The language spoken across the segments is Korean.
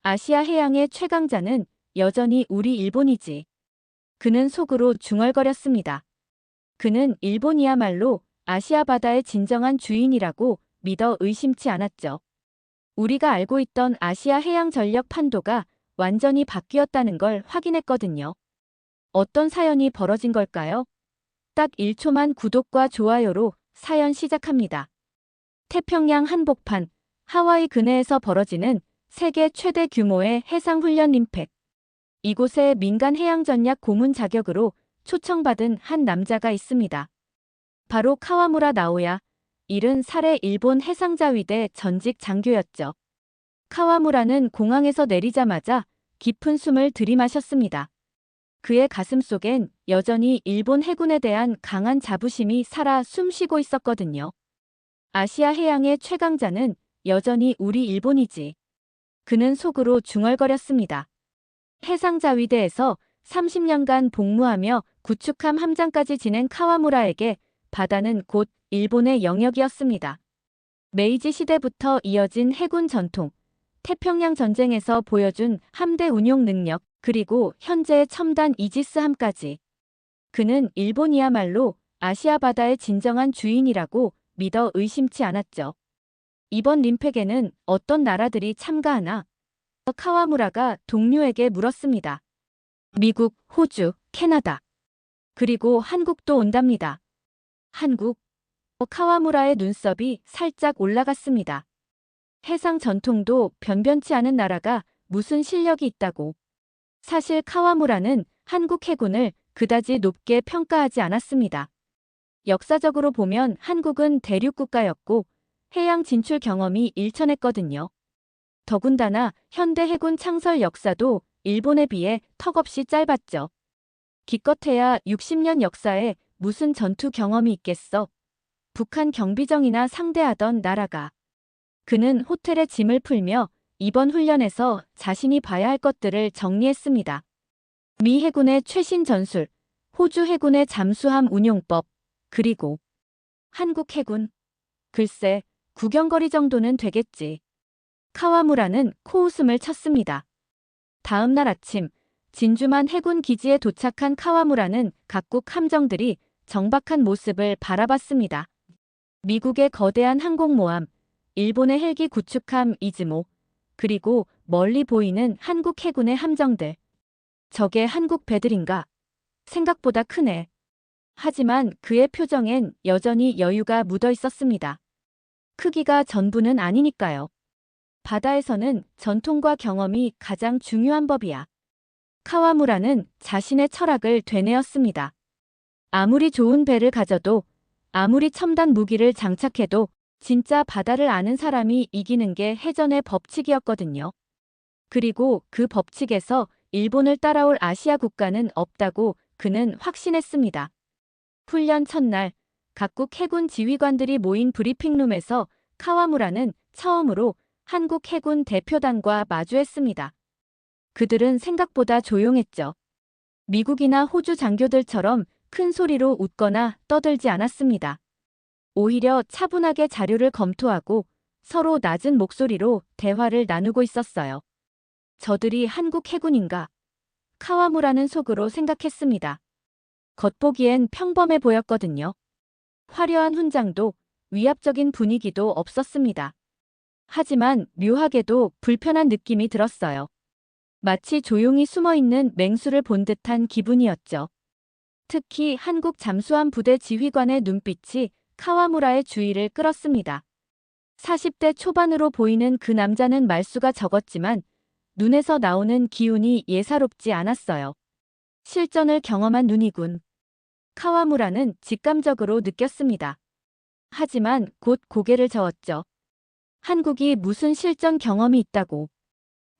아시아 해양의 최강자는 여전히 우리 일본이지. 그는 속으로 중얼거렸습니다. 그는 일본이야말로 아시아 바다의 진정한 주인이라고 믿어 의심치 않았죠. 우리가 알고 있던 아시아 해양 전력 판도가 완전히 바뀌었다는 걸 확인했거든요. 어떤 사연이 벌어진 걸까요? 딱 1초만 구독과 좋아요로 사연 시작합니다. 태평양 한복판, 하와이 근해에서 벌어지는 세계 최대 규모의 해상훈련 림팩. 이곳에 민간 해양전략 고문 자격으로 초청받은 한 남자가 있습니다. 바로 카와무라 나오야, 70살의 일본 해상자위대 전직 장교였죠. 카와무라는 공항에서 내리자마자 깊은 숨을 들이마셨습니다. 그의 가슴 속엔 여전히 일본 해군에 대한 강한 자부심이 살아 숨쉬고 있었거든요. 아시아 해양의 최강자는 여전히 우리 일본이지. 그는 속으로 중얼거렸습니다. 해상자위대에서 30년간 복무하며 구축함 함장까지 지낸 카와무라에게 바다는 곧 일본의 영역이었습니다. 메이지 시대부터 이어진 해군 전통, 태평양 전쟁에서 보여준 함대 운용 능력, 그리고 현재의 첨단 이지스함까지. 그는 일본이야말로 아시아 바다의 진정한 주인이라고 믿어 의심치 않았죠. 이번 림팩에는 어떤 나라들이 참가하나? 카와무라가 동료에게 물었습니다. 미국, 호주, 캐나다. 그리고 한국도 온답니다. 한국? 카와무라의 눈썹이 살짝 올라갔습니다. 해상 전통도 변변치 않은 나라가 무슨 실력이 있다고. 사실 카와무라는 한국 해군을 그다지 높게 평가하지 않았습니다. 역사적으로 보면 한국은 대륙 국가였고 해양 진출 경험이 일천했거든요. 더군다나 현대 해군 창설 역사도 일본에 비해 턱없이 짧았죠. 기껏해야 60년 역사에 무슨 전투 경험이 있겠어. 북한 경비정이나 상대하던 나라가. 그는 호텔에 짐을 풀며 이번 훈련에서 자신이 봐야 할 것들을 정리했습니다. 미 해군의 최신 전술, 호주 해군의 잠수함 운용법, 그리고 한국 해군. 글쎄, 구경거리 정도는 되겠지. 카와무라는 코웃음을 쳤습니다. 다음 날 아침, 진주만 해군 기지에 도착한 카와무라는 각국 함정들이 정박한 모습을 바라봤습니다. 미국의 거대한 항공모함, 일본의 헬기 구축함 이즈모, 그리고 멀리 보이는 한국 해군의 함정들. 저게 한국 배들인가? 생각보다 크네. 하지만 그의 표정엔 여전히 여유가 묻어 있었습니다. 크기가 전부는 아니니까요. 바다에서는 전통과 경험이 가장 중요한 법이야. 카와무라는 자신의 철학을 되뇌었습니다. 아무리 좋은 배를 가져도, 아무리 첨단 무기를 장착해도 진짜 바다를 아는 사람이 이기는 게 해전의 법칙이었거든요. 그리고 그 법칙에서 일본을 따라올 아시아 국가는 없다고 그는 확신했습니다. 훈련 첫날, 각국 해군 지휘관들이 모인 브리핑룸에서 카와무라는 처음으로 한국 해군 대표단과 마주했습니다. 그들은 생각보다 조용했죠. 미국이나 호주 장교들처럼 큰 소리로 웃거나 떠들지 않았습니다. 오히려 차분하게 자료를 검토하고 서로 낮은 목소리로 대화를 나누고 있었어요. 저들이 한국 해군인가? 카와무라는 속으로 생각했습니다. 겉보기엔 평범해 보였거든요. 화려한 훈장도 위압적인 분위기도 없었습니다. 하지만 묘하게도 불편한 느낌이 들었어요. 마치 조용히 숨어있는 맹수를 본 듯한 기분이었죠. 특히 한국 잠수함 부대 지휘관의 눈빛이 카와무라의 주의를 끌었습니다. 40대 초반으로 보이는 그 남자는 말수가 적었지만 눈에서 나오는 기운이 예사롭지 않았어요. 실전을 경험한 눈이군. 카와무라는 직감적으로 느꼈습니다. 하지만 곧 고개를 저었죠. 한국이 무슨 실전 경험이 있다고.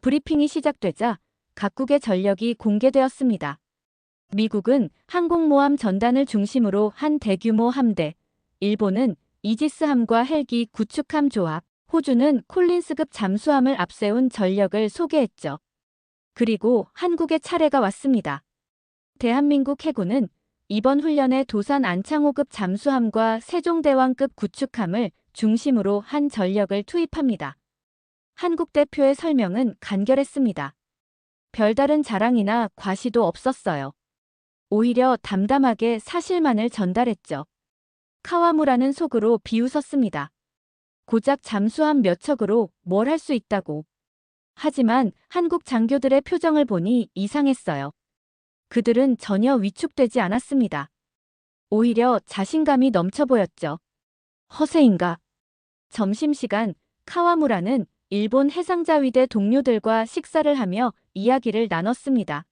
브리핑이 시작되자 각국의 전력이 공개되었습니다. 미국은 항공모함 전단을 중심으로 한 대규모 함대, 일본은 이지스함과 헬기 구축함 조합, 호주는 콜린스급 잠수함을 앞세운 전력을 소개했죠. 그리고 한국의 차례가 왔습니다. 대한민국 해군은 이번 훈련에 도산 안창호급 잠수함과 세종대왕급 구축함을 중심으로 한 전력을 투입합니다. 한국 대표의 설명은 간결했습니다. 별다른 자랑이나 과시도 없었어요. 오히려 담담하게 사실만을 전달했죠. 카와무라는 속으로 비웃었습니다. 고작 잠수함 몇 척으로 뭘 할 수 있다고. 하지만 한국 장교들의 표정을 보니 이상했어요. 그들은 전혀 위축되지 않았습니다. 오히려 자신감이 넘쳐 보였죠. 허세인가? 점심시간, 카와무라는 일본 해상자위대 동료들과 식사를 하며 이야기를 나눴습니다.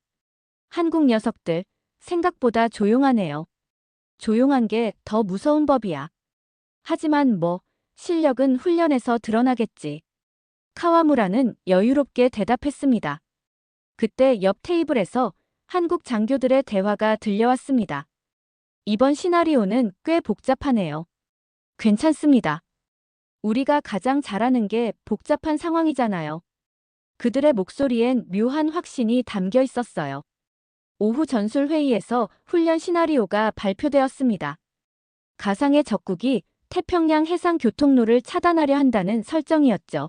한국 녀석들, 생각보다 조용하네요. 조용한 게 더 무서운 법이야. 하지만 뭐, 실력은 훈련에서 드러나겠지. 카와무라는 여유롭게 대답했습니다. 그때 옆 테이블에서 한국 장교들의 대화가 들려왔습니다. 이번 시나리오는 꽤 복잡하네요. 괜찮습니다. 우리가 가장 잘하는 게 복잡한 상황이잖아요. 그들의 목소리엔 묘한 확신이 담겨 있었어요. 오후 전술 회의에서 훈련 시나리오가 발표되었습니다. 가상의 적국이 태평양 해상 교통로를 차단하려 한다는 설정이었죠.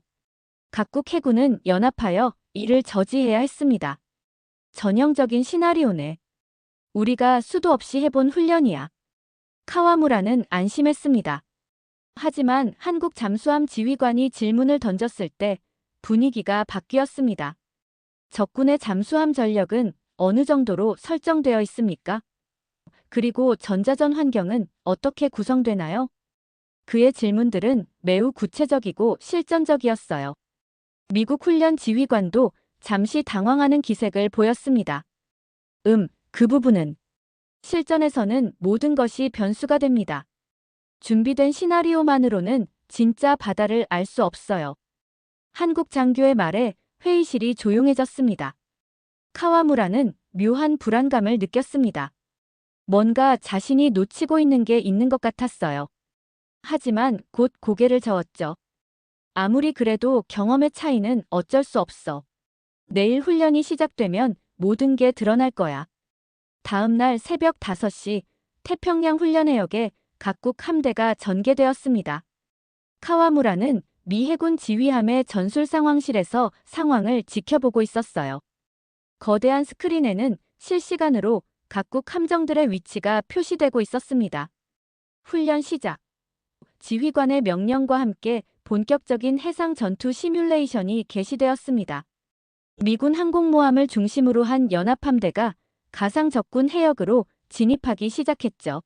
각국 해군은 연합하여 이를 저지해야 했습니다. 전형적인 시나리오네. 우리가 수도 없이 해본 훈련이야. 카와무라는 안심했습니다. 하지만 한국 잠수함 지휘관이 질문을 던졌을 때 분위기가 바뀌었습니다. 적군의 잠수함 전력은 어느 정도로 설정되어 있습니까? 그리고 전자전 환경은 어떻게 구성되나요? 그의 질문들은 매우 구체적이고 실전적이었어요. 미국 훈련 지휘관도 잠시 당황하는 기색을 보였습니다. 그 부분은 실전에서는 모든 것이 변수가 됩니다. 준비된 시나리오만으로는 진짜 바다를 알 수 없어요. 한국 장교의 말에 회의실이 조용해졌습니다. 카와무라는 묘한 불안감을 느꼈습니다. 뭔가 자신이 놓치고 있는 게 있는 것 같았어요. 하지만 곧 고개를 저었죠. 아무리 그래도 경험의 차이는 어쩔 수 없어. 내일 훈련이 시작되면 모든 게 드러날 거야. 다음 날 새벽 5시 태평양 훈련해역에 각국 함대가 전개되었습니다. 카와무라는 미 해군 지휘함의 전술 상황실에서 상황을 지켜보고 있었어요. 거대한 스크린에는 실시간으로 각국 함정들의 위치가 표시되고 있었습니다. 훈련 시작. 지휘관의 명령과 함께 본격적인 해상 전투 시뮬레이션이 개시되었습니다. 미군 항공모함을 중심으로 한 연합함대가 가상 적군 해역으로 진입하기 시작했죠.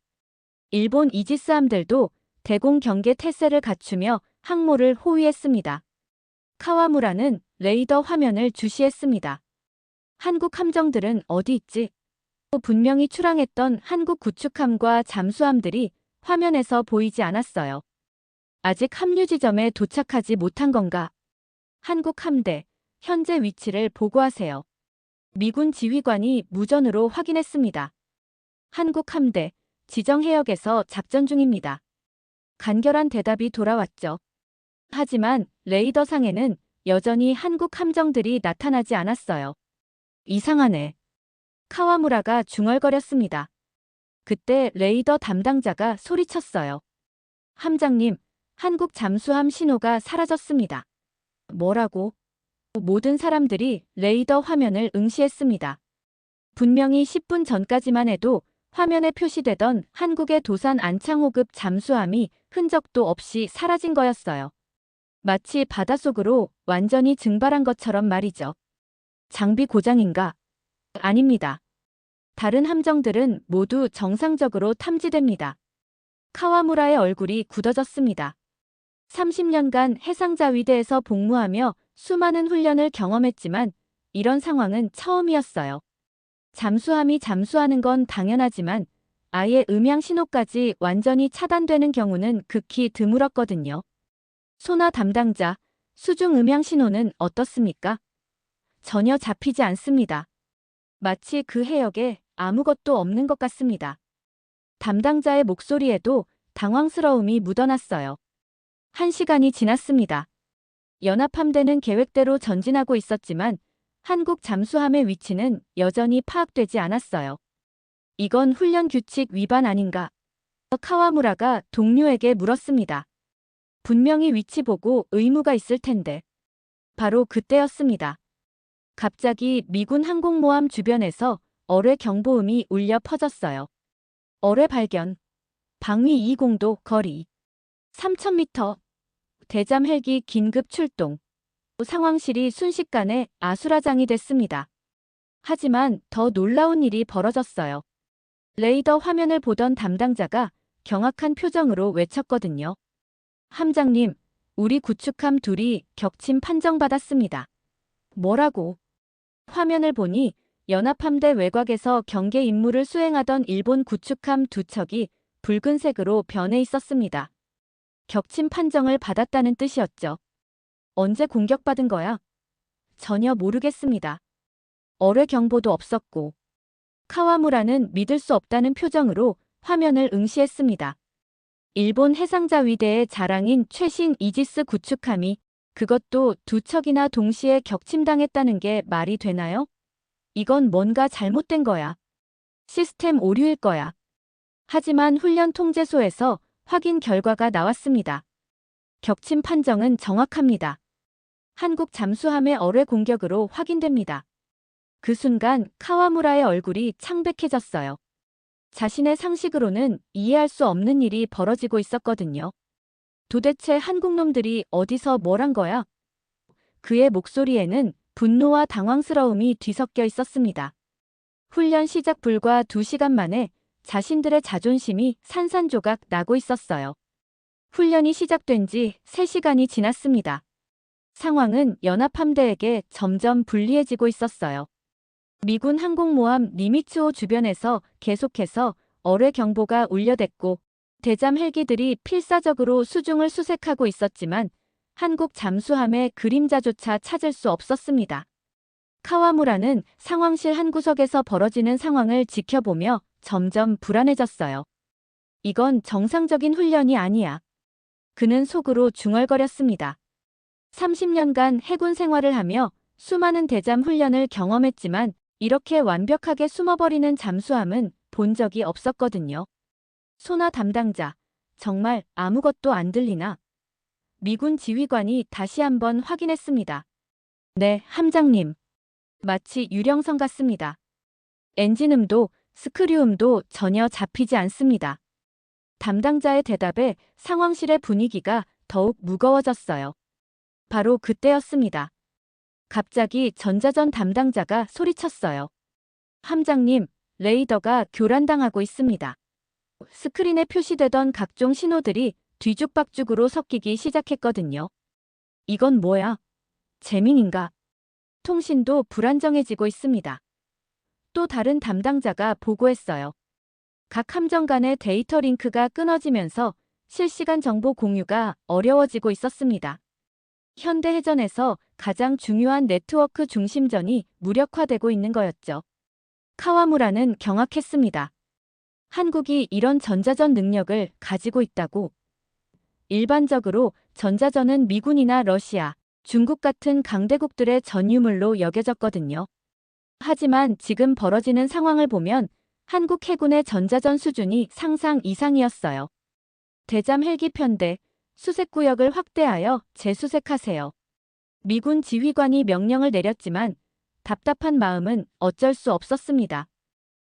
일본 이지스함들도 대공 경계 태세를 갖추며 항모를 호위했습니다. 카와무라는 레이더 화면을 주시했습니다. 한국 함정들은 어디 있지? 분명히 출항했던 한국 구축함과 잠수함들이 화면에서 보이지 않았어요. 아직 합류 지점에 도착하지 못한 건가? 한국 함대, 현재 위치를 보고하세요. 미군 지휘관이 무전으로 확인했습니다. 한국 함대, 지정 해역에서 작전 중입니다. 간결한 대답이 돌아왔죠. 하지만 레이더상에는 여전히 한국 함정들이 나타나지 않았어요. 이상하네. 카와무라가 중얼거렸습니다. 그때 레이더 담당자가 소리쳤어요. 함장님, 한국 잠수함 신호가 사라졌습니다. 뭐라고? 모든 사람들이 레이더 화면을 응시했습니다. 분명히 10분 전까지만 해도 화면에 표시되던 한국의 도산 안창호급 잠수함이 흔적도 없이 사라진 거였어요. 마치 바닷속으로 완전히 증발한 것처럼 말이죠. 장비 고장인가? 아닙니다. 다른 함정들은 모두 정상적으로 탐지됩니다. 카와무라의 얼굴이 굳어졌습니다. 30년간 해상자위대에서 복무하며 수많은 훈련을 경험했지만 이런 상황은 처음이었어요. 잠수함이 잠수하는 건 당연하지만 아예 음향 신호까지 완전히 차단되는 경우는 극히 드물었거든요. 소나 담당자, 수중 음향 신호는 어떻습니까? 전혀 잡히지 않습니다. 마치 그 해역에 아무것도 없는 것 같습니다. 담당자의 목소리에도 당황스러움이 묻어났어요. 1시간이 지났습니다. 연합함대는 계획대로 전진하고 있었지만 한국 잠수함의 위치는 여전히 파악되지 않았어요. 이건 훈련 규칙 위반 아닌가? 카와무라가 동료에게 물었습니다. 분명히 위치 보고 의무가 있을 텐데. 바로 그때였습니다. 갑자기 미군 항공모함 주변에서 어뢰 경보음이 울려 퍼졌어요. 어뢰 발견. 방위 20도 거리. 3000m. 대잠 헬기 긴급 출동. 상황실이 순식간에 아수라장이 됐습니다. 하지만 더 놀라운 일이 벌어졌어요. 레이더 화면을 보던 담당자가 경악한 표정으로 외쳤거든요. 함장님, 우리 구축함 둘이 격침 판정받았습니다. 뭐라고? 화면을 보니 연합함대 외곽에서 경계 임무를 수행하던 일본 구축함 두 척이 붉은색으로 변해 있었습니다. 격침 판정을 받았다는 뜻이었죠. 언제 공격받은 거야? 전혀 모르겠습니다. 어뢰 경보도 없었고. 카와무라는 믿을 수 없다는 표정으로 화면을 응시했습니다. 일본 해상자위대의 자랑인 최신 이지스 구축함이 그것도 두 척이나 동시에 격침당했다는 게 말이 되나요? 이건 뭔가 잘못된 거야. 시스템 오류일 거야. 하지만 훈련 통제소에서 확인 결과가 나왔습니다. 격침 판정은 정확합니다. 한국 잠수함의 어뢰 공격으로 확인됩니다. 그 순간 카와무라의 얼굴이 창백해졌어요. 자신의 상식으로는 이해할 수 없는 일이 벌어지고 있었거든요. 도대체 한국놈들이 어디서 뭘 한 거야? 그의 목소리에는 분노와 당황스러움이 뒤섞여 있었습니다. 훈련 시작 불과 2시간 만에 자신들의 자존심이 산산조각 나고 있었어요. 훈련이 시작된 지 3시간이 지났습니다. 상황은 연합함대에게 점점 불리해지고 있었어요. 미군 항공모함 니미츠호 주변에서 계속해서 어뢰 경보가 울려댔고 대잠 헬기들이 필사적으로 수중을 수색하고 있었지만 한국 잠수함의 그림자조차 찾을 수 없었습니다. 카와무라는 상황실 한 구석에서 벌어지는 상황을 지켜보며 점점 불안해졌어요. 이건 정상적인 훈련이 아니야. 그는 속으로 중얼거렸습니다. 30년간 해군 생활을 하며 수많은 대잠 훈련을 경험했지만 이렇게 완벽하게 숨어버리는 잠수함은 본 적이 없었거든요. 소나 담당자, 정말 아무것도 안 들리나? 미군 지휘관이 다시 한번 확인했습니다. 네, 함장님. 마치 유령선 같습니다. 엔진음도 스크류음도 전혀 잡히지 않습니다. 담당자의 대답에 상황실의 분위기가 더욱 무거워졌어요. 바로 그때였습니다. 갑자기 전자전 담당자가 소리쳤어요. 함장님, 레이더가 교란당하고 있습니다. 스크린에 표시되던 각종 신호들이 뒤죽박죽으로 섞이기 시작했거든요. 이건 뭐야? 재민인가? 통신도 불안정해지고 있습니다. 또 다른 담당자가 보고했어요. 각 함정 간의 데이터 링크가 끊어지면서 실시간 정보 공유가 어려워지고 있었습니다. 현대해전에서 가장 중요한 네트워크 중심전이 무력화되고 있는 거였죠. 카와무라는 경악했습니다. 한국이 이런 전자전 능력을 가지고 있다고. 일반적으로 전자전은 미군이나 러시아, 중국 같은 강대국들의 전유물로 여겨졌거든요. 하지만 지금 벌어지는 상황을 보면 한국 해군의 전자전 수준이 상상 이상이었어요. 대잠 헬기 편대, 수색구역을 확대하여 재수색하세요. 미군 지휘관이 명령을 내렸지만 답답한 마음은 어쩔 수 없었습니다.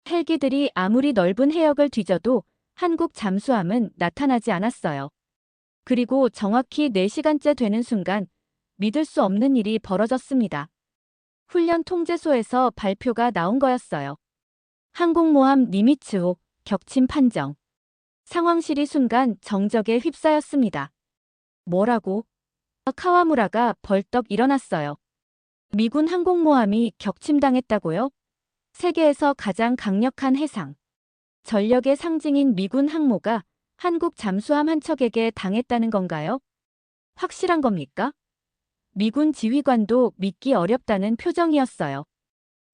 헬기들이 아무리 넓은 해역을 뒤져도 한국 잠수함은 나타나지 않았어요. 그리고 정확히 4시간째 되는 순간 믿을 수 없는 일이 벌어졌습니다. 훈련 통제소에서 발표가 나온 거였어요. 항공모함 니미츠호 격침 판정. 상황실이 순간 정적에 휩싸였습니다. 뭐라고? 카와무라가 벌떡 일어났어요. 미군 항공모함이 격침당했다고요? 세계에서 가장 강력한 해상, 전력의 상징인 미군 항모가 한국 잠수함 한 척에게 당했다는 건가요? 확실한 겁니까? 미군 지휘관도 믿기 어렵다는 표정이었어요.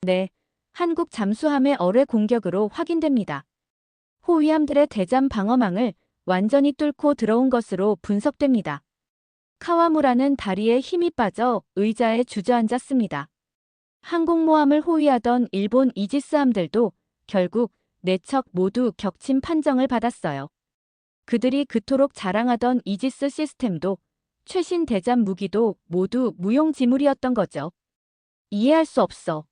네, 한국 잠수함의 어뢰 공격으로 확인됩니다. 호위함들의 대잠 방어망을 완전히 뚫고 들어온 것으로 분석됩니다. 카와무라는 다리에 힘이 빠져 의자에 주저앉았습니다. 항공모함을 호위하던 일본 이지스함들도 결국 4척 모두 격침 판정을 받았어요. 그들이 그토록 자랑하던 이지스 시스템도 최신 대잠 무기도 모두 무용지물이었던 거죠. 이해할 수 없어.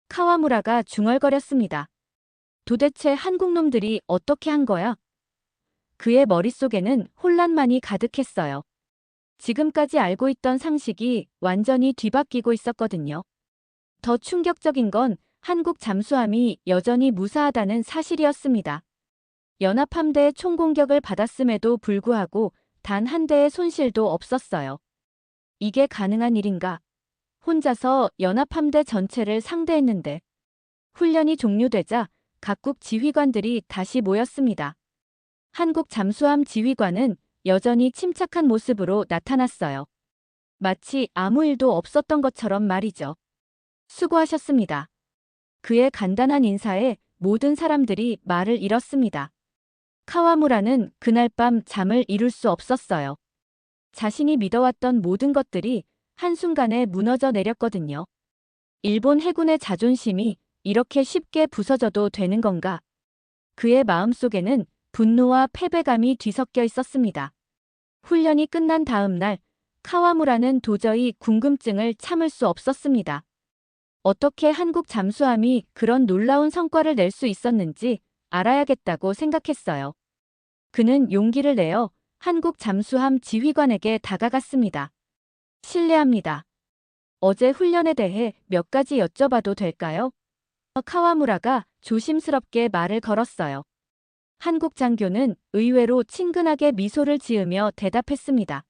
카와무라가 중얼거렸습니다. 도대체 한국 놈들이 어떻게 한 거야? 그의 머릿속에는 혼란만이 가득했어요. 지금까지 알고 있던 상식이 완전히 뒤바뀌고 있었거든요. 더 충격적인 건 한국 잠수함이 여전히 무사하다는 사실이었습니다. 연합함대의 총공격을 받았음에도 불구하고 단 한 대의 손실도 없었어요. 이게 가능한 일인가? 혼자서 연합함대 전체를 상대했는데 훈련이 종료되자 각국 지휘관들이 다시 모였습니다. 한국 잠수함 지휘관은 여전히 침착한 모습으로 나타났어요. 마치 아무 일도 없었던 것처럼 말이죠. 수고하셨습니다. 그의 간단한 인사에 모든 사람들이 말을 잃었습니다. 카와무라는 그날 밤 잠을 이룰 수 없었어요. 자신이 믿어왔던 모든 것들이 한순간에 무너져 내렸거든요. 일본 해군의 자존심이 이렇게 쉽게 부서져도 되는 건가? 그의 마음속에는 분노와 패배감이 뒤섞여 있었습니다. 훈련이 끝난 다음 날, 카와무라는 도저히 궁금증을 참을 수 없었습니다. 어떻게 한국 잠수함이 그런 놀라운 성과를 낼 수 있었는지 알아야겠다고 생각했어요. 그는 용기를 내어 한국 잠수함 지휘관에게 다가갔습니다. 실례합니다. 어제 훈련에 대해 몇 가지 여쭤봐도 될까요? 카와무라가 조심스럽게 말을 걸었어요. 한국 장교는 의외로 친근하게 미소를 지으며 대답했습니다.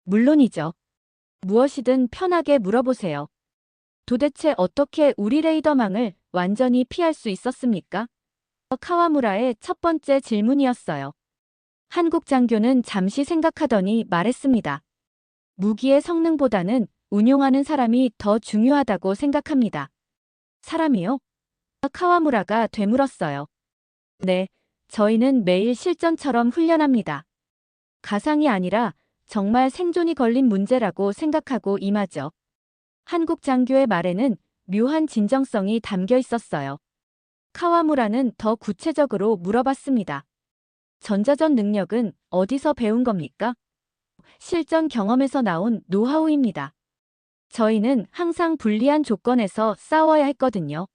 물론이죠. 무엇이든 편하게 물어보세요. 도대체 어떻게 우리 레이더망을 완전히 피할 수 있었습니까? 카와무라의 첫 번째 질문이었어요. 한국 장교는 잠시 생각하더니 말했습니다. 무기의 성능보다는 운용하는 사람이 더 중요하다고 생각합니다. 사람이요? 카와무라가 되물었어요. 네, 저희는 매일 실전처럼 훈련합니다. 가상이 아니라 정말 생존이 걸린 문제라고 생각하고 임하죠. 한국 장교의 말에는 묘한 진정성이 담겨 있었어요. 카와무라는 더 구체적으로 물어봤습니다. 전자전 능력은 어디서 배운 겁니까? 실전 경험에서 나온 노하우입니다. 저희는 항상 불리한 조건에서 싸워야 했거든요.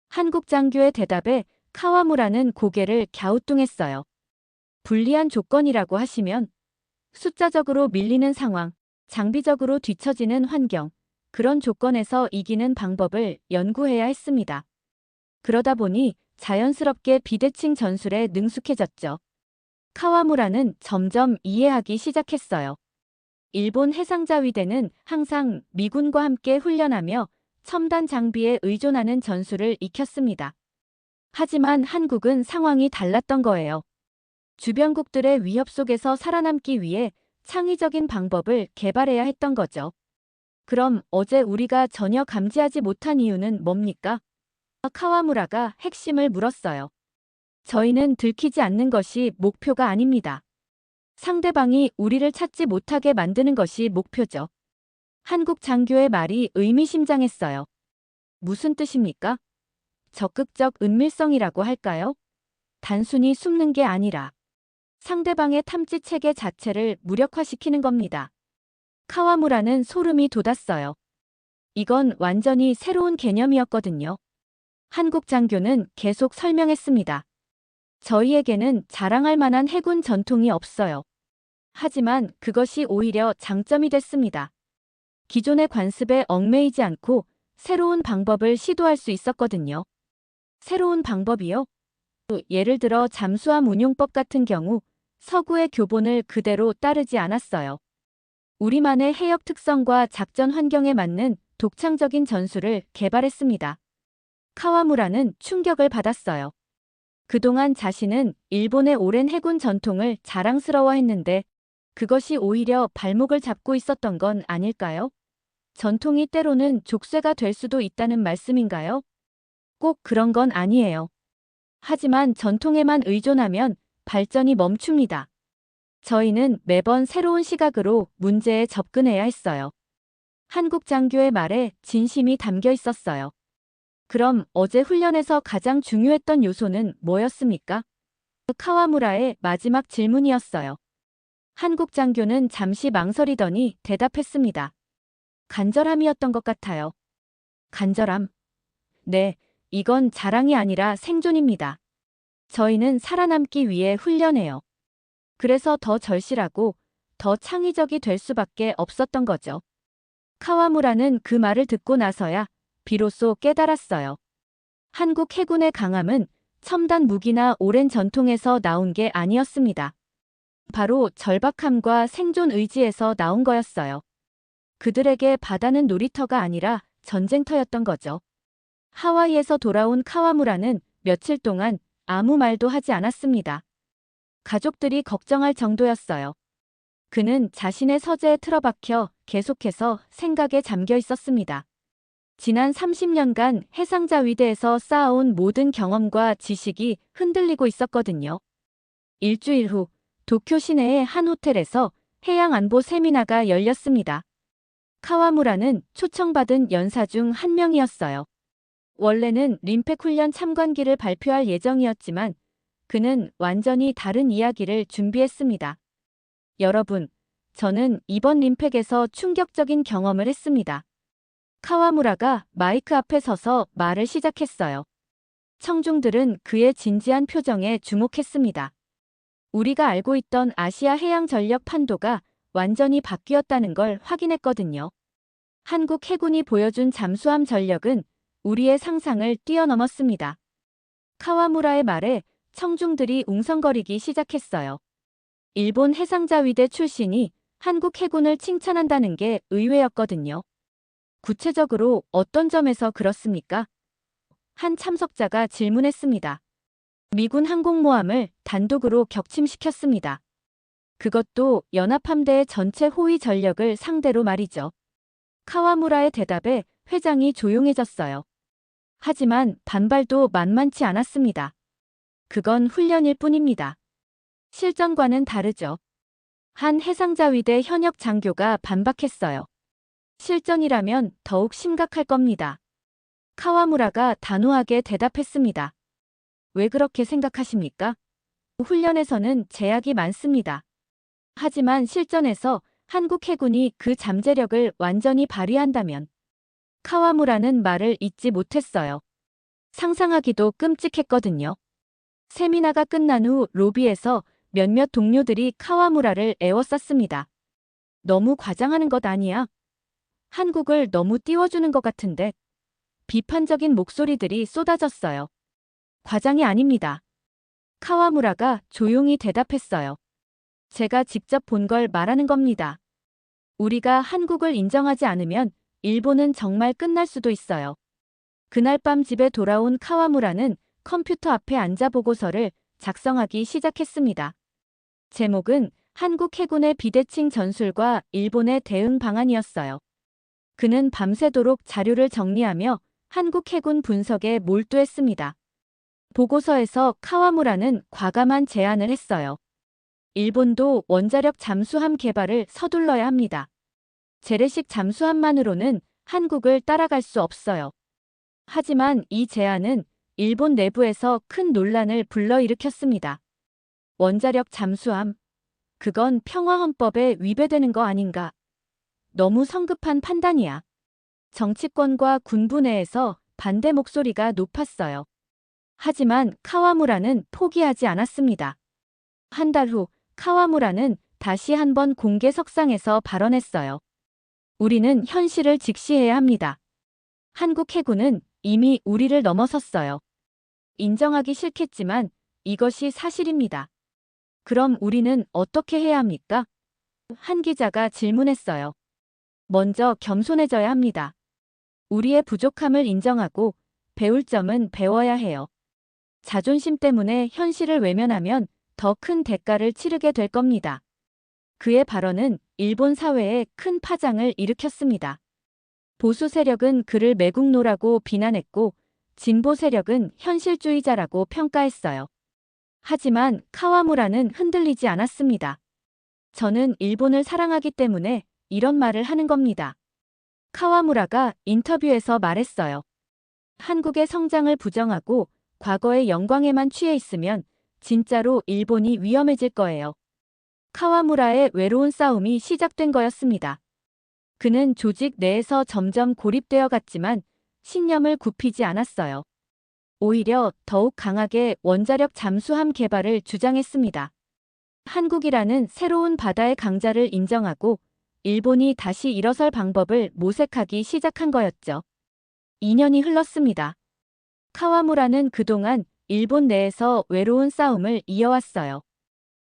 한국 장교의 대답에 카와무라는 고개를 갸우뚱했어요. 불리한 조건이라고 하시면 숫자적으로 밀리는 상황, 장비적으로 뒤처지는 환경, 그런 조건에서 이기는 방법을 연구해야 했습니다. 그러다 보니 자연스럽게 비대칭 전술에 능숙해졌죠. 카와무라는 점점 이해하기 시작했어요. 일본 해상자위대는 항상 미군과 함께 훈련하며 첨단 장비에 의존하는 전술을 익혔습니다. 하지만 한국은 상황이 달랐던 거예요. 주변국들의 위협 속에서 살아남기 위해 창의적인 방법을 개발해야 했던 거죠. 그럼 어제 우리가 전혀 감지하지 못한 이유는 뭡니까? 카와무라가 핵심을 물었어요. 저희는 들키지 않는 것이 목표가 아닙니다. 상대방이 우리를 찾지 못하게 만드는 것이 목표죠. 한국 장교의 말이 의미심장했어요. 무슨 뜻입니까? 적극적 은밀성이라고 할까요? 단순히 숨는 게 아니라 상대방의 탐지 체계 자체를 무력화시키는 겁니다. 카와무라는 소름이 돋았어요. 이건 완전히 새로운 개념이었거든요. 한국 장교는 계속 설명했습니다. 저희에게는 자랑할 만한 해군 전통이 없어요. 하지만 그것이 오히려 장점이 됐습니다. 기존의 관습에 얽매이지 않고 새로운 방법을 시도할 수 있었거든요. 새로운 방법이요? 예를 들어 잠수함 운용법 같은 경우 서구의 교본을 그대로 따르지 않았어요. 우리만의 해역 특성과 작전 환경에 맞는 독창적인 전술을 개발했습니다. 카와무라는 충격을 받았어요. 그동안 자신은 일본의 오랜 해군 전통을 자랑스러워했는데 그것이 오히려 발목을 잡고 있었던 건 아닐까요? 전통이 때로는 족쇄가 될 수도 있다는 말씀인가요? 꼭 그런 건 아니에요. 하지만 전통에만 의존하면 발전이 멈춥니다. 저희는 매번 새로운 시각으로 문제에 접근해야 했어요. 한국 장교의 말에 진심이 담겨 있었어요. 그럼 어제 훈련에서 가장 중요했던 요소는 뭐였습니까? 카와무라의 마지막 질문이었어요. 한국 장교는 잠시 망설이더니 대답했습니다. 간절함이었던 것 같아요. 간절함? 네, 이건 자랑이 아니라 생존입니다. 저희는 살아남기 위해 훈련해요. 그래서 더 절실하고 더 창의적이 될 수밖에 없었던 거죠. 카와무라는 그 말을 듣고 나서야 비로소 깨달았어요. 한국 해군의 강함은 첨단 무기나 오랜 전통에서 나온 게 아니었습니다. 바로 절박함과 생존 의지에서 나온 거였어요. 그들에게 바다는 놀이터가 아니라 전쟁터였던 거죠. 하와이에서 돌아온 카와무라는 며칠 동안 아무 말도 하지 않았습니다. 가족들이 걱정할 정도였어요. 그는 자신의 서재에 틀어박혀 계속해서 생각에 잠겨 있었습니다. 지난 30년간 해상자위대에서 쌓아온 모든 경험과 지식이 흔들리고 있었거든요. 일주일 후 도쿄 시내의 한 호텔에서 해양안보 세미나가 열렸습니다. 카와무라는 초청받은 연사 중 한 명이었어요. 원래는 림팩 훈련 참관기를 발표할 예정이었지만 그는 완전히 다른 이야기를 준비했습니다. 여러분, 저는 이번 림팩에서 충격적인 경험을 했습니다. 카와무라가 마이크 앞에 서서 말을 시작했어요. 청중들은 그의 진지한 표정에 주목했습니다. 우리가 알고 있던 아시아 해양 전력 판도가 완전히 바뀌었다는 걸 확인했거든요. 한국 해군이 보여준 잠수함 전력은 우리의 상상을 뛰어넘었습니다. 카와무라의 말에 청중들이 웅성거리기 시작했어요. 일본 해상자위대 출신이 한국 해군을 칭찬한다는 게 의외였거든요. 구체적으로 어떤 점에서 그렇습니까? 한 참석자가 질문했습니다. 미군 항공모함을 단독으로 격침시켰습니다. 그것도 연합함대의 전체 호위 전력을 상대로 말이죠. 카와무라의 대답에 회장이 조용해졌어요. 하지만 반발도 만만치 않았습니다. 그건 훈련일 뿐입니다. 실전과는 다르죠. 한 해상자위대 현역 장교가 반박했어요. 실전이라면 더욱 심각할 겁니다. 카와무라가 단호하게 대답했습니다. 왜 그렇게 생각하십니까? 훈련에서는 제약이 많습니다. 하지만 실전에서 한국 해군이 그 잠재력을 완전히 발휘한다면 카와무라는 말을 잊지 못했어요. 상상하기도 끔찍했거든요. 세미나가 끝난 후 로비에서 몇몇 동료들이 카와무라를 애워쌌습니다. 너무 과장하는 것 아니야? 한국을 너무 띄워주는 것 같은데. 비판적인 목소리들이 쏟아졌어요. 과장이 아닙니다. 카와무라가 조용히 대답했어요. 제가 직접 본 걸 말하는 겁니다. 우리가 한국을 인정하지 않으면 일본은 정말 끝날 수도 있어요. 그날 밤 집에 돌아온 카와무라는 컴퓨터 앞에 앉아 보고서를 작성하기 시작했습니다. 제목은 한국 해군의 비대칭 전술과 일본의 대응 방안이었어요. 그는 밤새도록 자료를 정리하며 한국 해군 분석에 몰두했습니다. 보고서에서 카와무라는 과감한 제안을 했어요. 일본도 원자력 잠수함 개발을 서둘러야 합니다. 재래식 잠수함만으로는 한국을 따라갈 수 없어요. 하지만 이 제안은 일본 내부에서 큰 논란을 불러일으켰습니다. 원자력 잠수함, 그건 평화헌법에 위배되는 거 아닌가? 너무 성급한 판단이야. 정치권과 군부 내에서 반대 목소리가 높았어요. 하지만 카와무라는 포기하지 않았습니다. 한 달 후 카와무라는 다시 한번 공개석상에서 발언했어요. 우리는 현실을 직시해야 합니다. 한국 해군은 이미 우리를 넘어섰어요. 인정하기 싫겠지만 이것이 사실입니다. 그럼 우리는 어떻게 해야 합니까? 한 기자가 질문했어요. 먼저 겸손해져야 합니다. 우리의 부족함을 인정하고 배울 점은 배워야 해요. 자존심 때문에 현실을 외면하면 더 큰 대가를 치르게 될 겁니다. 그의 발언은 일본 사회에 큰 파장을 일으켰습니다. 보수 세력은 그를 매국노라고 비난했고 진보 세력은 현실주의자라고 평가했어요. 하지만 카와무라는 흔들리지 않았습니다. 저는 일본을 사랑하기 때문에 이런 말을 하는 겁니다. 카와무라가 인터뷰에서 말했어요. 한국의 성장을 부정하고 과거의 영광에만 취해 있으면 진짜로 일본이 위험해질 거예요. 카와무라의 외로운 싸움이 시작된 거였습니다. 그는 조직 내에서 점점 고립되어 갔지만 신념을 굽히지 않았어요. 오히려 더욱 강하게 원자력 잠수함 개발을 주장했습니다. 한국이라는 새로운 바다의 강자를 인정하고 일본이 다시 일어설 방법을 모색하기 시작한 거였죠. 2년이 흘렀습니다. 카와무라는 그동안 일본 내에서 외로운 싸움을 이어왔어요.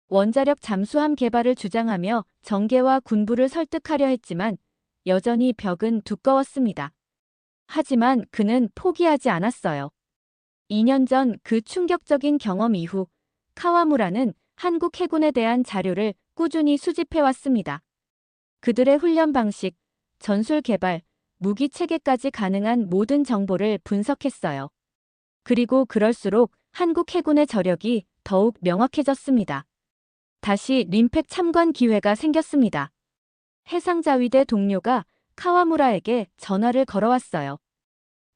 원자력 잠수함 개발을 주장하며 정계와 군부를 설득하려 했지만 여전히 벽은 두꺼웠습니다. 하지만 그는 포기하지 않았어요. 2년 전 그 충격적인 경험 이후 카와무라는 한국 해군에 대한 자료를 꾸준히 수집해왔습니다. 그들의 훈련 방식, 전술 개발, 무기 체계까지 가능한 모든 정보를 분석했어요. 그리고 그럴수록 한국 해군의 저력이 더욱 명확해졌습니다. 다시 림팩 참관 기회가 생겼습니다. 해상자위대 동료가 카와무라에게 전화를 걸어왔어요.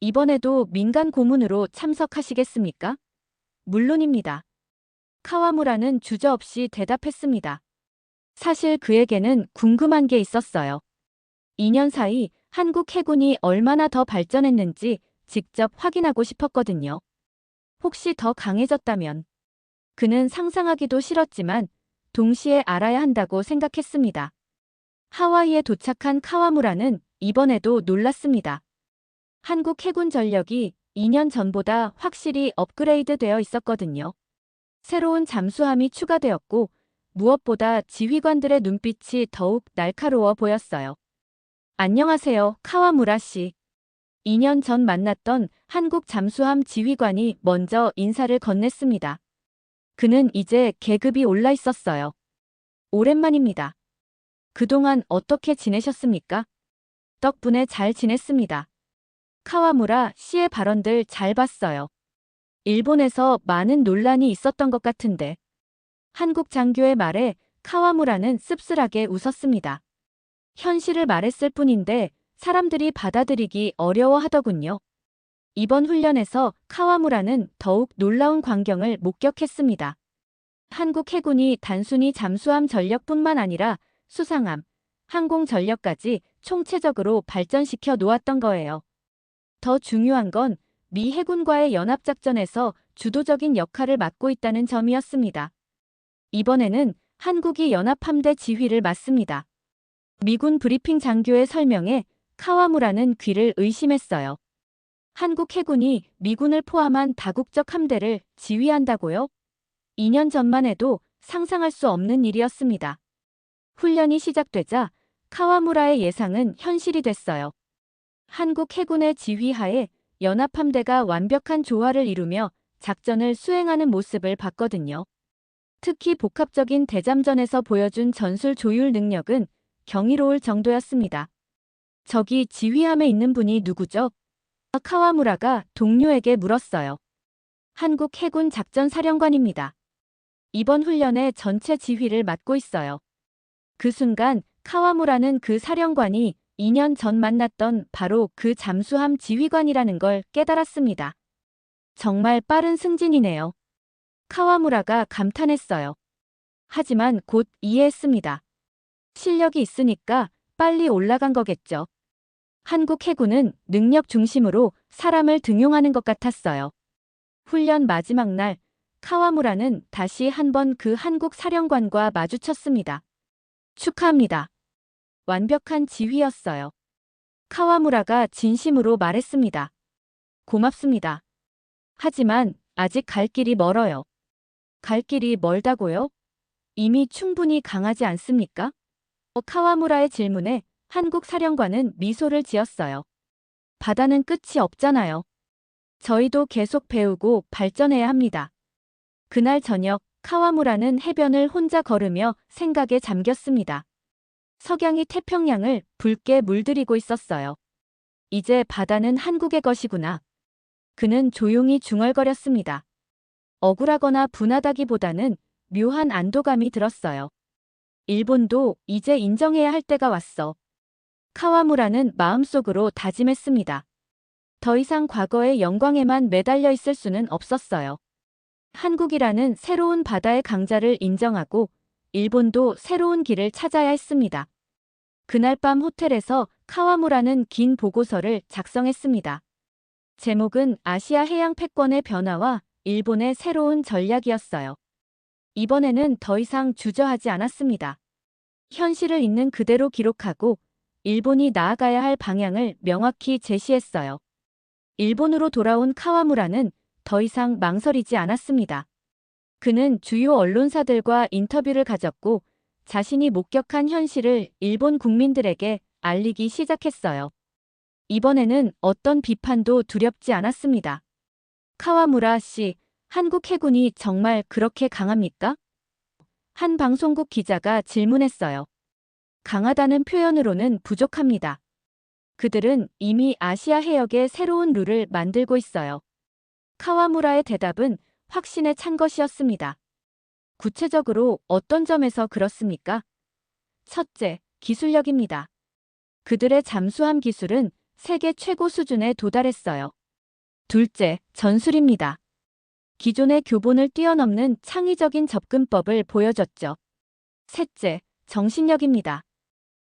이번에도 민간 고문으로 참석하시겠습니까? 물론입니다. 카와무라는 주저없이 대답했습니다. 사실 그에게는 궁금한 게 있었어요. 2년 사이 한국 해군이 얼마나 더 발전했는지 직접 확인하고 싶었거든요. 혹시 더 강해졌다면? 그는 상상하기도 싫었지만 동시에 알아야 한다고 생각했습니다. 하와이에 도착한 카와무라는 이번에도 놀랐습니다. 한국 해군 전력이 2년 전보다 확실히 업그레이드 되어 있었거든요. 새로운 잠수함이 추가되었고 무엇보다 지휘관들의 눈빛이 더욱 날카로워 보였어요. 안녕하세요, 카와무라 씨. 2년 전 만났던 한국 잠수함 지휘관이 먼저 인사를 건넸습니다. 그는 이제 계급이 올라 있었어요. 오랜만입니다. 그동안 어떻게 지내셨습니까? 덕분에 잘 지냈습니다. 카와무라 씨의 발언들 잘 봤어요. 일본에서 많은 논란이 있었던 것 같은데. 한국 장교의 말에 카와무라는 씁쓸하게 웃었습니다. 현실을 말했을 뿐인데 사람들이 받아들이기 어려워하더군요. 이번 훈련에서 카와무라는 더욱 놀라운 광경을 목격했습니다. 한국 해군이 단순히 잠수함 전력뿐만 아니라 수상함, 항공 전력까지 총체적으로 발전시켜 놓았던 거예요. 더 중요한 건 미 해군과의 연합작전에서 주도적인 역할을 맡고 있다는 점이었습니다. 이번에는 한국이 연합함대 지휘를 맡습니다. 미군 브리핑 장교의 설명에 카와무라는 귀를 의심했어요. 한국 해군이 미군을 포함한 다국적 함대를 지휘한다고요? 2년 전만 해도 상상할 수 없는 일이었습니다. 훈련이 시작되자 카와무라의 예상은 현실이 됐어요. 한국 해군의 지휘하에 연합함대가 완벽한 조화를 이루며 작전을 수행하는 모습을 봤거든요. 특히 복합적인 대잠전에서 보여준 전술 조율 능력은 경이로울 정도였습니다. 저기 지휘함에 있는 분이 누구죠? 카와무라가 동료에게 물었어요. 한국 해군 작전사령관입니다. 이번 훈련의 전체 지휘를 맡고 있어요. 그 순간 카와무라는 그 사령관이 2년 전 만났던 바로 그 잠수함 지휘관이라는 걸 깨달았습니다. 정말 빠른 승진이네요. 카와무라가 감탄했어요. 하지만 곧 이해했습니다. 실력이 있으니까 빨리 올라간 거겠죠. 한국 해군은 능력 중심으로 사람을 등용하는 것 같았어요. 훈련 마지막 날, 카와무라는 다시 한번 그 한국 사령관과 마주쳤습니다. 축하합니다. 완벽한 지휘였어요. 카와무라가 진심으로 말했습니다. 고맙습니다. 하지만 아직 갈 길이 멀어요. 갈 길이 멀다고요? 이미 충분히 강하지 않습니까? 카와무라의 질문에 한국 사령관은 미소를 지었어요. 바다는 끝이 없잖아요. 저희도 계속 배우고 발전해야 합니다. 그날 저녁 카와무라는 해변을 혼자 걸으며 생각에 잠겼습니다. 석양이 태평양을 붉게 물들이고 있었어요. 이제 바다는 한국의 것이구나. 그는 조용히 중얼거렸습니다. 억울하거나 분하다기보다는 묘한 안도감이 들었어요. 일본도 이제 인정해야 할 때가 왔어. 카와무라는 마음속으로 다짐했습니다. 더 이상 과거의 영광에만 매달려 있을 수는 없었어요. 한국이라는 새로운 바다의 강자를 인정하고 일본도 새로운 길을 찾아야 했습니다. 그날 밤 호텔에서 카와무라는 긴 보고서를 작성했습니다. 제목은 아시아 해양 패권의 변화와 일본의 새로운 전략이었어요. 이번에는 더 이상 주저하지 않았습니다. 현실을 있는 그대로 기록하고 일본이 나아가야 할 방향을 명확히 제시했어요. 일본으로 돌아온 카와무라는 더 이상 망설이지 않았습니다. 그는 주요 언론사들과 인터뷰를 가졌고 자신이 목격한 현실을 일본 국민들에게 알리기 시작했어요. 이번에는 어떤 비판도 두렵지 않았습니다. 카와무라 씨, 한국 해군이 정말 그렇게 강합니까? 한 방송국 기자가 질문했어요. 강하다는 표현으로는 부족합니다. 그들은 이미 아시아 해역에 새로운 룰을 만들고 있어요. 카와무라의 대답은 확신에 찬 것이었습니다. 구체적으로 어떤 점에서 그렇습니까? 첫째, 기술력입니다. 그들의 잠수함 기술은 세계 최고 수준에 도달했어요. 둘째, 전술입니다. 기존의 교본을 뛰어넘는 창의적인 접근법을 보여줬죠. 셋째, 정신력입니다.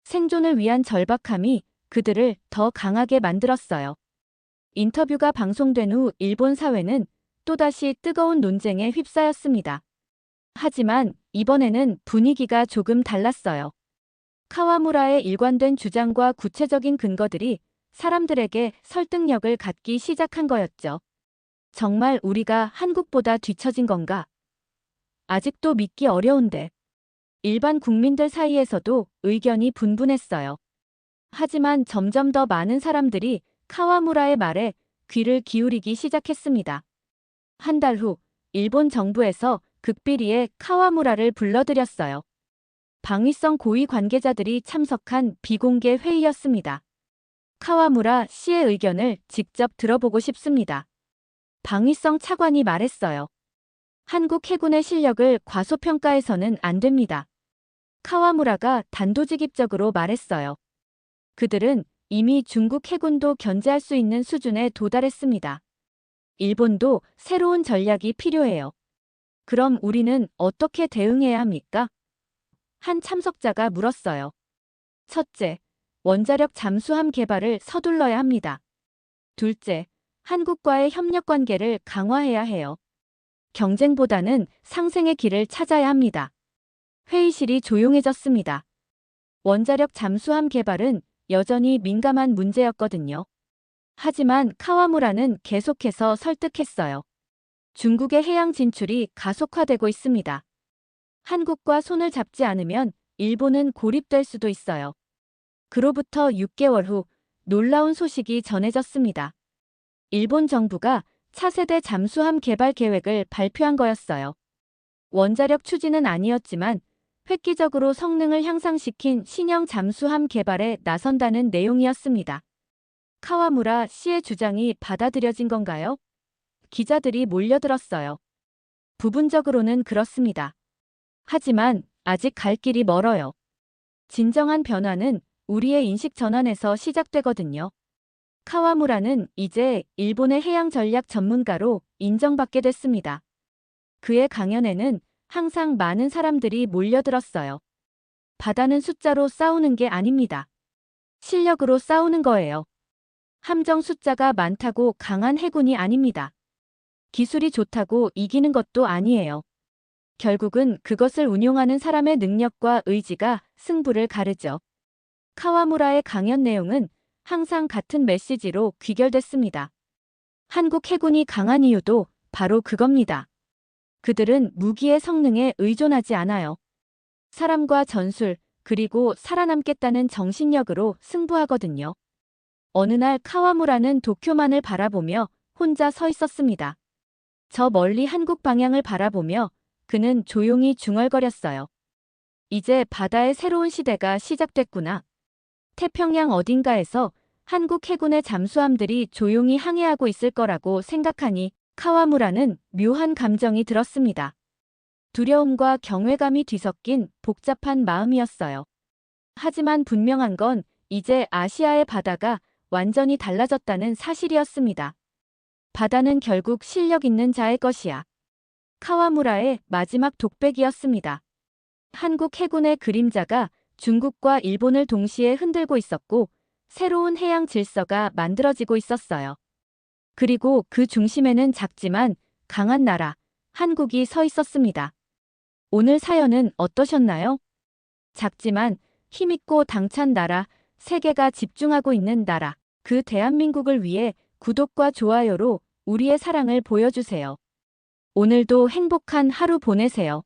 생존을 위한 절박함이 그들을 더 강하게 만들었어요. 인터뷰가 방송된 후 일본 사회는 또다시 뜨거운 논쟁에 휩싸였습니다. 하지만 이번에는 분위기가 조금 달랐어요. 카와무라의 일관된 주장과 구체적인 근거들이 사람들에게 설득력을 갖기 시작한 거였죠. 정말 우리가 한국보다 뒤처진 건가? 아직도 믿기 어려운데. 일반 국민들 사이에서도 의견이 분분했어요. 하지만 점점 더 많은 사람들이 카와무라의 말에 귀를 기울이기 시작했습니다. 한 달 후, 일본 정부에서 극비리에 카와무라를 불러들였어요. 방위성 고위 관계자들이 참석한 비공개 회의였습니다. 카와무라 씨의 의견을 직접 들어보고 싶습니다. 방위성 차관이 말했어요. 한국 해군의 실력을 과소평가해서는 안 됩니다. 카와무라가 단도직입적으로 말했어요. 그들은 이미 중국 해군도 견제할 수 있는 수준에 도달했습니다. 일본도 새로운 전략이 필요해요. 그럼 우리는 어떻게 대응해야 합니까? 한 참석자가 물었어요. 첫째, 원자력 잠수함 개발을 서둘러야 합니다. 둘째, 한국과의 협력 관계를 강화해야 해요. 경쟁보다는 상생의 길을 찾아야 합니다. 회의실이 조용해졌습니다. 원자력 잠수함 개발은 여전히 민감한 문제였거든요. 하지만 카와무라는 계속해서 설득했어요. 중국의 해양 진출이 가속화되고 있습니다. 한국과 손을 잡지 않으면 일본은 고립될 수도 있어요. 그로부터 6개월 후 놀라운 소식이 전해졌습니다. 일본 정부가 차세대 잠수함 개발 계획을 발표한 거였어요. 원자력 추진은 아니었지만 획기적으로 성능을 향상시킨 신형 잠수함 개발에 나선다는 내용이었습니다. 카와무라 씨의 주장이 받아들여진 건가요? 기자들이 몰려들었어요. 부분적으로는 그렇습니다. 하지만 아직 갈 길이 멀어요. 진정한 변화는 우리의 인식 전환에서 시작되거든요. 카와무라는 이제 일본의 해양 전략 전문가로 인정받게 됐습니다. 그의 강연에는 항상 많은 사람들이 몰려들었어요. 바다는 숫자로 싸우는 게 아닙니다. 실력으로 싸우는 거예요. 함정 숫자가 많다고 강한 해군이 아닙니다. 기술이 좋다고 이기는 것도 아니에요. 결국은 그것을 운용하는 사람의 능력과 의지가 승부를 가르죠. 카와무라의 강연 내용은 항상 같은 메시지로 귀결됐습니다. 한국 해군이 강한 이유도 바로 그겁니다. 그들은 무기의 성능에 의존하지 않아요. 사람과 전술, 그리고 살아남겠다는 정신력으로 승부하거든요. 어느 날 카와무라는 도쿄만을 바라보며 혼자 서 있었습니다. 저 멀리 한국 방향을 바라보며 그는 조용히 중얼거렸어요. 이제 바다의 새로운 시대가 시작됐구나. 태평양 어딘가에서 한국 해군의 잠수함들이 조용히 항해하고 있을 거라고 생각하니 카와무라는 묘한 감정이 들었습니다. 두려움과 경외감이 뒤섞인 복잡한 마음이었어요. 하지만 분명한 건 이제 아시아의 바다가 완전히 달라졌다는 사실이었습니다. 바다는 결국 실력 있는 자의 것이야. 카와무라의 마지막 독백이었습니다. 한국 해군의 그림자가 중국과 일본을 동시에 흔들고 있었고 새로운 해양 질서가 만들어지고 있었어요. 그리고 그 중심에는 작지만 강한 나라, 한국이 서 있었습니다. 오늘 사연은 어떠셨나요? 작지만 힘있고 당찬 나라, 세계가 집중하고 있는 나라, 그 대한민국을 위해 구독과 좋아요로 우리의 사랑을 보여주세요. 오늘도 행복한 하루 보내세요.